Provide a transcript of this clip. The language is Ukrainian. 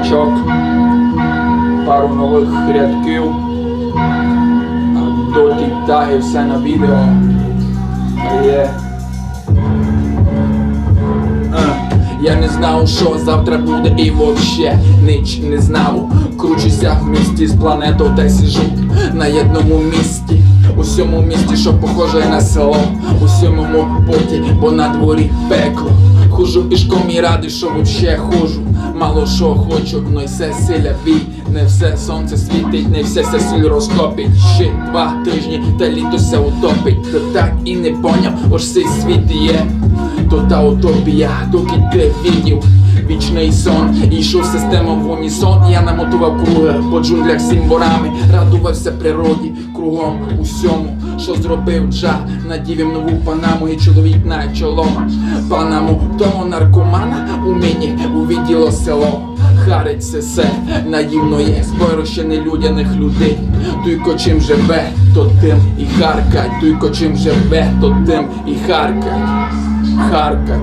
смачок, пару нових рядків, доті таги, все на відео. Є. Я не знав, що завтра буде, і вообще ніч не знав. Кручуся в місті з планетою, та сижу на одному місці. У сьому місті, що похоже на село, у сьомому поті, бо на дворі пекло. Хожу пішком і радий, що вообще хожу. Мало що хочу, но й все силя бій. Не все сонце світить, не все сіль розтопить. Ще 2 тижні, та літо ся утопить. То так і не поняв, ось цей світ є. То та утопія, доки ти відів вічний сон, і йшов система в унісон. Я намотував круги по джунглях всім ворами, радувався природі, кругом усьому, що зробив Джа. Надів їм нову панаму і чоловік на чоло. Панаму того наркомана у мені увиділо село. Харить все наївно є, зборище нелюдяних людей. Туйко чим живе, то тим і харкать. Туйко чим живе, то тим і харкать. Харкать.